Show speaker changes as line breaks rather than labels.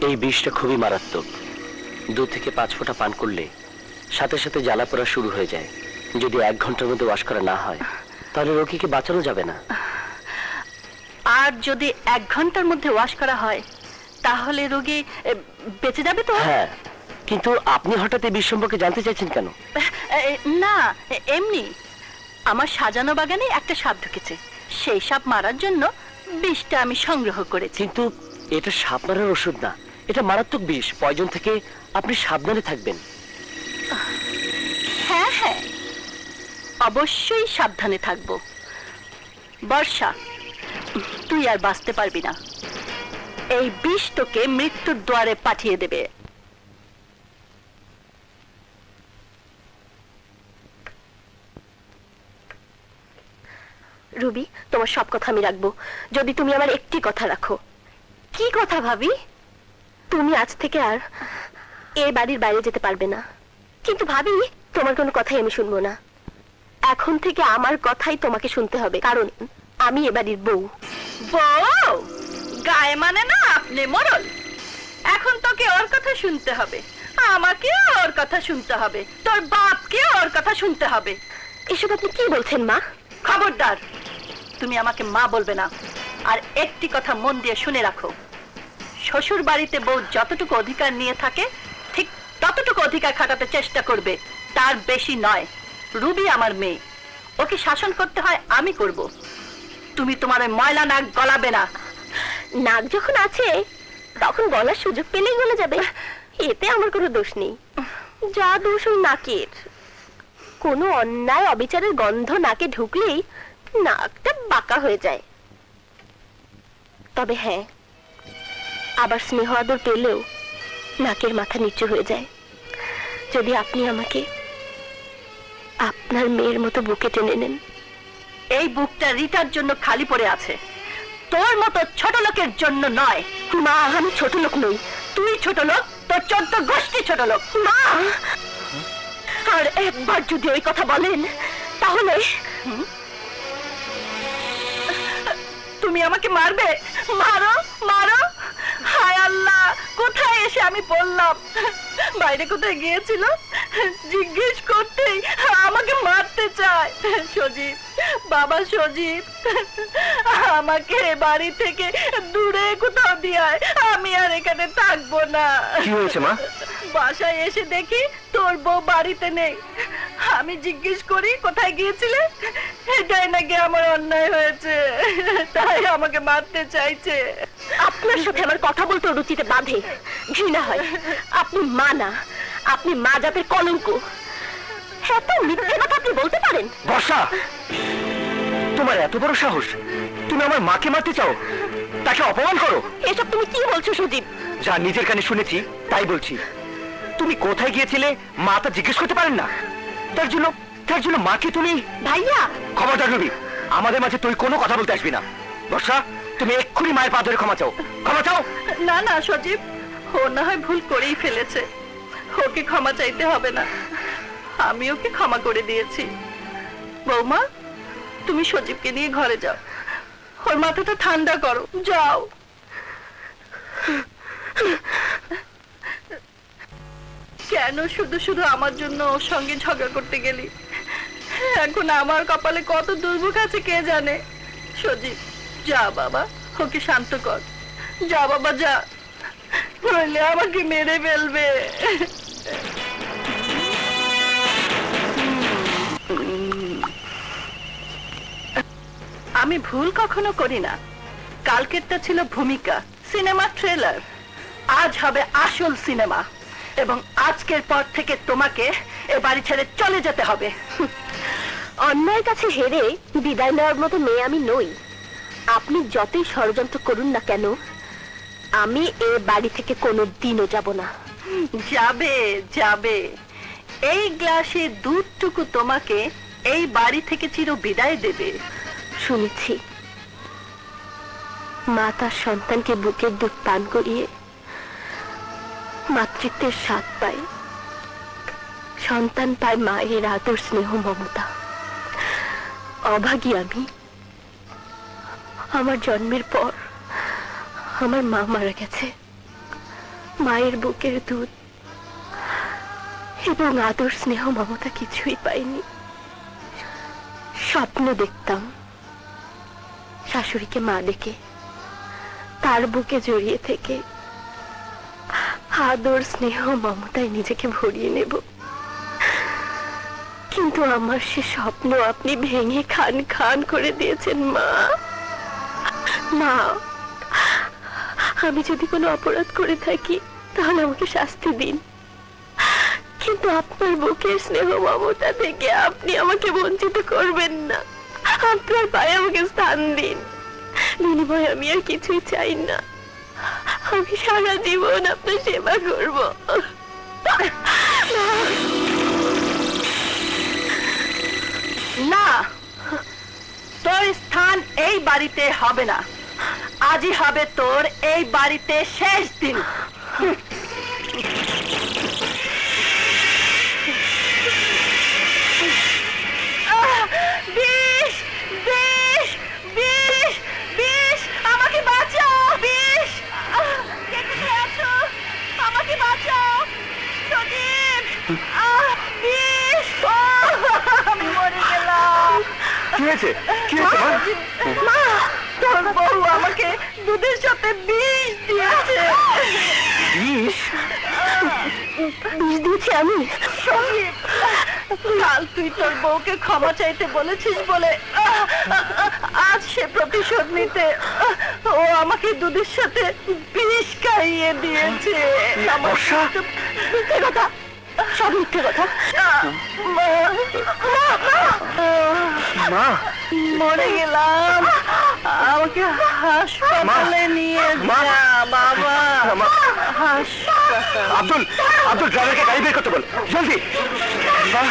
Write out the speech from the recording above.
এই বিষটা খুবই মারাত্মক। 2 থেকে 5 ফোঁটা পান করলে সাথে সাথে জ্বালা পোড়া শুরু হয়ে যায়। যদি 1 ঘন্টার মধ্যে ওয়াশ করা না হয় তাহলে রোগীকে বাঁচানো যাবে না।
আর যদি 1 ঘন্টার মধ্যে ওয়াশ করা হয় তাহলে রোগী বেঁচে যাবে তো?
হ্যাঁ, কিন্তু আপনি হঠাৎ এই বিষ সম্পর্কে জানতে চাইছেন কেন?
না, এমনি আমার সাজানো বাগানে একটা সাপ ঢুকেছে, সেই সাপ মারার জন্য বিষটা আমি সংগ্রহ করেছি।
কিন্তু এটা সাপ মারার ওষুধ না, এটা মারাত্মক বিষ। পয়জন থেকে আপনি সাবধানে থাকবেন।
হ্যাঁ হ্যাঁ, অবশ্যই সাবধানে থাকবো। বর্ষা, তুই আর বাঁচতে পারবি না। এই বিষ তোকে মৃত্যুর দ্বারে পাঠিয়ে দেবে।
রুবি, তোমার সব কথা আমি রাখবো যদি তুমি আমার একটি কথা রাখো।
কি কথা ভাবি?
তুমি আজ থেকে আর এ বাড়ির বাইরে যেতে পারবে না। কিন্তু ভাবি, তোমার কোনো কথাই আমি শুনবো না। এখন থেকে আমার কথাই তোমাকে শুনতে হবে, কারণ আমি এ বাড়ির বউ।
বউ? গায়ে মানে না আপনি মোড়ল। এখন তোকে ওর কথা শুনতে হবে, আমাকে ওর কথা শুনতে হবে, তোর বাপকে ওর কথা শুনতে হবে।
এসব আপনি কি বলছেন মা?
খবরদার, তুমি আমাকে মা বলবে না। আর একটি কথা মন দিয়ে শুনে রাখো, শ্বশুর বাড়িতে বউ যতটুকু অধিকার নিয়ে থাকে ঠিক ততটুকু অধিকার খাটাতে চেষ্টা করবে, তার বেশি নয়। রুবি আমার মেয়ে, ওকে শাসন করতে হয় আমি করব। তুমি তোমার ওই ময়লা নাক গলাবে না।
নাক যখন আছে তখন গলার সুযোগ পেলেই গলে যাবে, এতে আমার কোনো দোষ নেই। যা দোষ ওই নাকের। কোনো অন্যায় অবিচারের গন্ধ নাকে ঢুকলেই নাকটা বাঁকা হয়ে যায়। তবে হ্যাঁ, আবার স্নেহ আদর পেলেও নাকের মাথা নিচু হয়ে যায় যদি আপনি আমাকে আপনার মেয়ের মতো বুকে টেনে নেন।
এই বুকটা রিতার জন্য খালি পড়ে আছে, তোর মতো ছোট লোকের জন্য নয়।
মা, আমি ছোট লোক নই।
তুই ছোট লোক, তোর 14 গোষ্ঠী ছোট লোক।
মা, আর একবার যদি ওই কথা বলেন তাহলে
তুমি আমাকে মারবে? মারো মারো। হায় আল্লাহ, কোথায় এসে আমি পড়লাম? বাইরে কোথায় গিয়েছিল জিজ্ঞেস করতেই আমাকে মারতে চায়। সজীব, বাবা সজীব, আমাকে বাড়ি থেকে দূরে কোথাও দিয়ে আয়, আমি আর এখানে থাকবো না।
কি হয়েছে মা?
বাসায় এসে দেখি তোর বউ বাড়িতে নেই। আমি জিজ্ঞেস করি কোথায় গিয়েছিলে, এটাই নাকি আমার অন্যায় হয়েছে, তাই আমাকে মারতে চাইছে।
আপনার সাথে আমার কথা বলতে রুচিতে বাঁধে, ঘৃণা হয়। আপনি মা না, আপনি মা জাতের কলঙ্ক। এত মিথ্যে কথা আপনি বলতে পারেন?
বর্ষা, তোমার এত বড় সাহস, তুমি আমার মাকে মারতে চাও, তাকে অপমান করো।
এসব তুমি কি বলছো সুদীপ?
যা নিজের কানে শুনেছি তাই বলছি। তুমি কোথায় গিয়েছিলে মা তা জিজ্ঞেস করতে পারেন না? তার জন্য মাকে তুমি...
ভাইয়া,
খবরদার রবি, আমাদের মাঝে তুই কোনো কথা বলতে আসবি না। বর্ষা, তুমি এক্ষুনি মায়ের পা ধরে ক্ষমা চাও, ক্ষমা চাও।
না না সজীব, ও না হয় ভুল করেই ফেলেছে, ওকে ক্ষমা চাইতে হবে না, আমি ওকে ক্ষমা করে দিয়েছি। বৌমা, তুমি সজীবকে নিয়ে ঘরে যাও, ওর মাথাটা ঠান্ডা করো, যাও। কেন শুধু শুধু আমার জন্য ওর সঙ্গে ঝগড়া করতে গেলি? এখন আমার কপালে কত দুর্ভোগ আছে কে জানে। সজীব, যা বাবা, ওকে শান্ত কর, যা বাবা যা, নইলে আমাকে মেরে ফেলবে। আমি ভুল কখনো করি না। কালকেরটা ছিল ভূমিকা, সিনেমা ট্রেলার, আজ হবে আসল সিনেমা। এবং আজকের পর থেকে তোমাকে এ বাড়ি ছেড়ে চলে যেতে হবে।
অন্যায়ের কাছে হেরে বিদায় নেওয়ার মতো মেয়ে আমি নই। আপনি যতই ষড়যন্ত্র করুন না কেন, আমি এ বাড়ি থেকে কোনোদিনও যাব না।
যাবে যাবে, এই গ্লাসে দুধটুকু তোমাকে এই বাড়ি থেকে চির বিদায় দেবে।
শুনেছি মা তার সন্তানকে বুকের দুধ পান করিয়ে মাতৃত্বের স্বাদ পায়, সন্তান পায় মায়ের আদর স্নেহ মমতা। অভাগী আমি। আমার জন্মের পর আমার মা মারা গেছে, মায়ের বুকের দুধ এবং আদর স্নেহ মমতা কিছুই পাইনি। স্বপ্ন দেখতাম শাশুড়িকে মা ডেকে তার বুকে জড়িয়ে থেকে আদর স্নেহ মমতায় নিজেকে ভরিয়ে নেব, কিন্তু আমার সে স্বপ্ন আপনি ভেঙে খান খান করে দিয়েছেন মা। মা, আমি যদি কোনো অপরাধ করে থাকি তাহলে আমাকে শাস্তি দিন, কিন্তু আপনার বুকের স্নেহ মমতা থেকে আপনি আমাকে বঞ্চিত করবেন না। আপনার পায়ে আমাকে স্থান দিন, বিনিময়ে আমি আর কিছুই চাই না। আমি সারা জীবন আপনার সেবা করব।
না, তোর স্থান এই বাড়িতে হবে না। আজই হবে তোর এই বাড়িতে শেষ দিন। বিষ, বিষ, বিষ, বিষ, আমাকে বাঁচাও। বিষ, কে কোথায় আছো? আমাকে বাঁচাও। সজীব, বিষ, আমি মরে গেলাম।
কি হয়েছে? কি হয়েছে মা?
মা, তোর বউ আমাকে দুধের সাথে বিষ দিয়েছে।
বিষ?
বিষ দিয়েছি আমি?
সজীব, কাল তুই তোর বউকে ক্ষমা চাইতে বলেছিস বলে আজ সে প্রতিশোধ নিতে ও আমাকে দুধের সাথে বিষ খাইয়ে দিয়েছে। আমার
বর্ষা?
মিথ্যে কথা, সব মিথ্যে কথা। মা,
মা,
মরে গেলাম, আমাকে হাসপাতালে নিয়ে
মা।
যা বাবা।
মা।
হাসপাতাল।
আব্দুল, আব্দুল ড্রাইভারকে গাড়ি বের করতে বল, জলদি। মা,